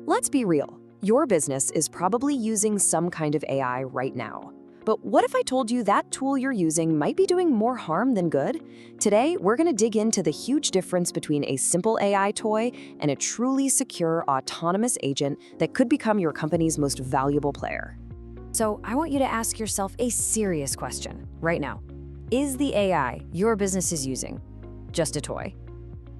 Let's be real. Your business is probably using some kind of AI right now. But what if I told you that tool you're using might be doing more harm than good? Today, we're going to dig into the huge difference between a simple AI toy and a truly secure, autonomous agent that could become your company's most valuable player. So I want you to ask yourself a serious question right now. Is the AI your business is using just a toy?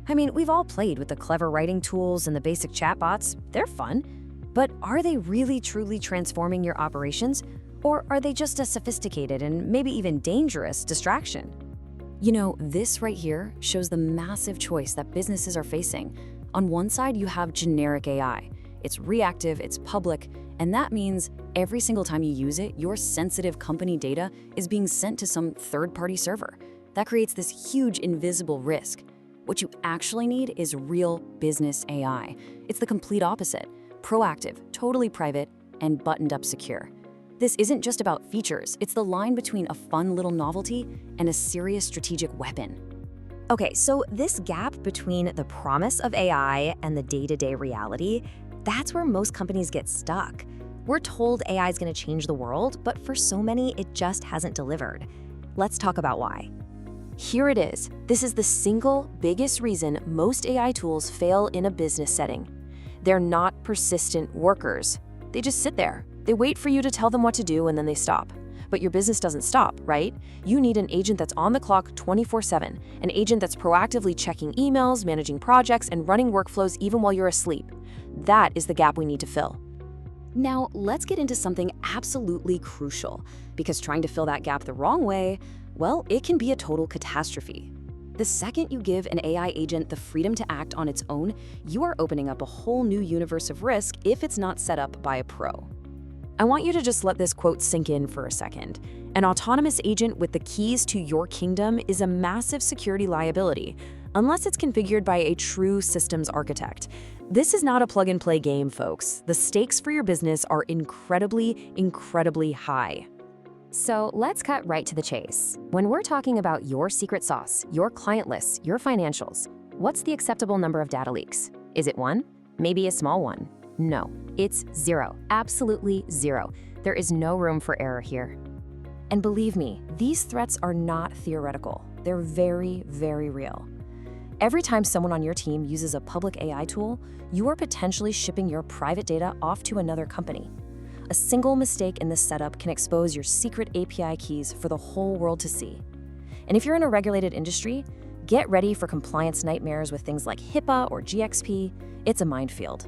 I mean, we've all played with the clever writing tools and the basic chatbots. They're fun. But are they really truly transforming your operations? Or are they just a sophisticated and maybe even dangerous distraction? You know, this right here shows the massive choice that businesses are facing. On one side, you have generic AI. It's reactive, it's public, and that means every single time you use it, your sensitive company data is being sent to some third-party server. That creates this huge invisible risk. What you actually need is real business AI. It's the complete opposite. Proactive, totally private, and buttoned up secure. This isn't just about features, it's the line between a fun little novelty and a serious strategic weapon. Okay, so this gap between the promise of AI and the day-to-day reality, that's where most companies get stuck. We're told AI is going to change the world, but for so many, it just hasn't delivered. Let's talk about why. Here it is. This is the single biggest reason most AI tools fail in a business setting. They're not persistent workers. They just sit there. They wait for you to tell them what to do and then they stop. But your business doesn't stop, right? You need an agent that's on the clock 24/7, an agent that's proactively checking emails, managing projects, and running workflows even while you're asleep. That is the gap we need to fill. Now, let's get into something absolutely crucial, because trying to fill that gap the wrong way, well, it can be a total catastrophe. The second you give an AI agent the freedom to act on its own, you are opening up a whole new universe of risk if it's not set up by a pro. I want you to just let this quote sink in for a second. An autonomous agent with the keys to your kingdom is a massive security liability, unless it's configured by a true systems architect. This is not a plug-and-play game, folks. The stakes for your business are incredibly, incredibly high. So let's cut right to the chase. When we're talking about your secret sauce, your client lists, your financials, what's the acceptable number of data leaks? Is it one? Maybe a small one? No, it's zero, absolutely zero. There is no room for error here. And believe me, these threats are not theoretical. They're very, very real. Every time someone on your team uses a public AI tool, you are potentially shipping your private data off to another company. A single mistake in this setup can expose your secret API keys for the whole world to see. And if you're in a regulated industry, get ready for compliance nightmares with things like HIPAA or GXP. It's a minefield.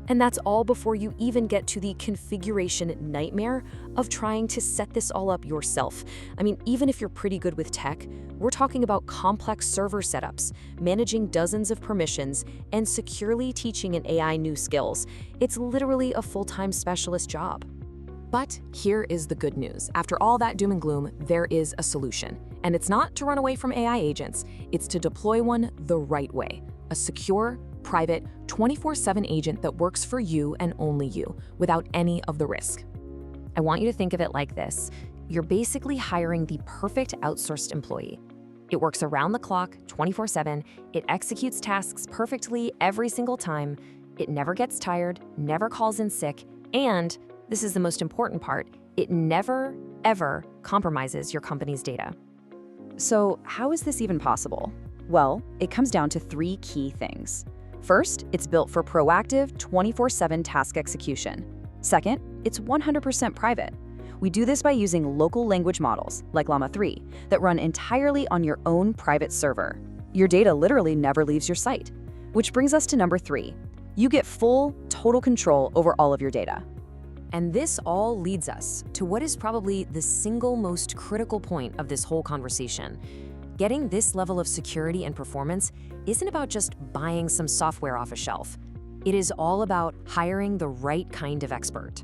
And that's all before you even get to the configuration nightmare of trying to set this all up yourself. I mean, even if you're pretty good with tech, we're talking about complex server setups, managing dozens of permissions, and securely teaching an AI new skills. It's literally a full-time specialist job. But here is the good news. After all that doom and gloom, there is a solution. And it's not to run away from AI agents, it's to deploy one the right way. A secure, private, 24/7 agent that works for you and only you, without any of the risk. I want you to think of it like this. You're basically hiring the perfect outsourced employee. It works around the clock, 24/7. It executes tasks perfectly every single time. It never gets tired, never calls in sick, and, this is the most important part, it never, ever compromises your company's data. So how is this even possible? Well, it comes down to three key things. First, it's built for proactive 24/7 task execution. Second, it's 100% private. We do this by using local language models, like Llama 3, that run entirely on your own private server. Your data literally never leaves your site. Which brings us to number 3. You get full, total control over all of your data. And this all leads us to what is probably the single most critical point of this whole conversation. Getting this level of security and performance isn't about just buying some software off a shelf. It is all about hiring the right kind of expert.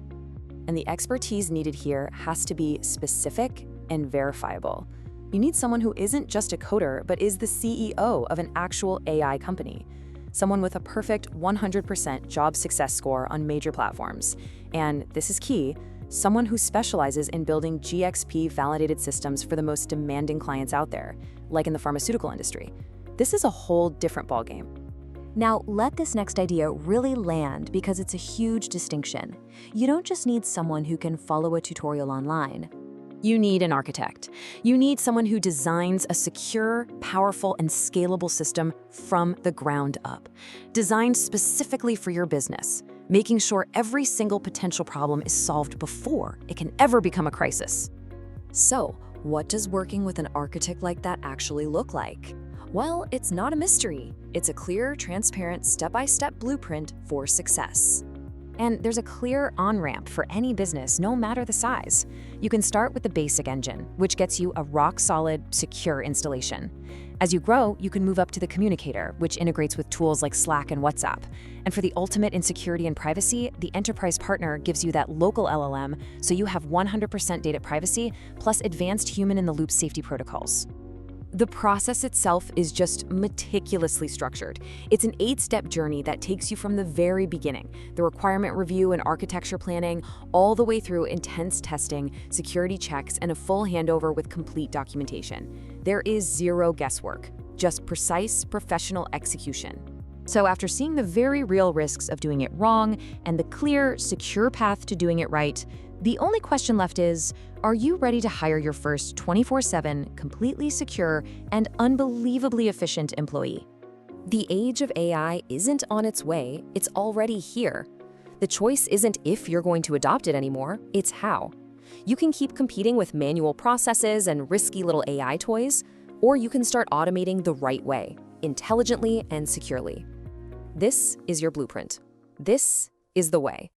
And the expertise needed here has to be specific and verifiable. You need someone who isn't just a coder, but is the CEO of an actual AI company. Someone with a perfect 100% job success score on major platforms. And this is key, someone who specializes in building GXP-validated systems for the most demanding clients out there, like in the pharmaceutical industry. This is a whole different ballgame. Now, let this next idea really land because it's a huge distinction. You don't just need someone who can follow a tutorial online. You need an architect. You need someone who designs a secure, powerful, and scalable system from the ground up, designed specifically for your business, making sure every single potential problem is solved before it can ever become a crisis. So, what does working with an architect like that actually look like? Well, it's not a mystery. It's a clear, transparent, step-by-step blueprint for success. And there's a clear on-ramp for any business, no matter the size. You can start with the basic engine, which gets you a rock-solid, secure installation. As you grow, you can move up to the communicator, which integrates with tools like Slack and WhatsApp. And for the ultimate in security and privacy, the enterprise partner gives you that local LLM, so you have 100% data privacy, plus advanced human-in-the-loop safety protocols. The process itself is just meticulously structured. It's an 8-step journey that takes you from the very beginning, the requirement review and architecture planning, all the way through intense testing, security checks, and a full handover with complete documentation. There is zero guesswork, just precise, professional execution. So after seeing the very real risks of doing it wrong and the clear, secure path to doing it right, the only question left is, are you ready to hire your first 24/7, completely secure, and unbelievably efficient employee? The age of AI isn't on its way, it's already here. The choice isn't if you're going to adopt it anymore, it's how. You can keep competing with manual processes and risky little AI toys, or you can start automating the right way, intelligently and securely. This is your blueprint. This is the way.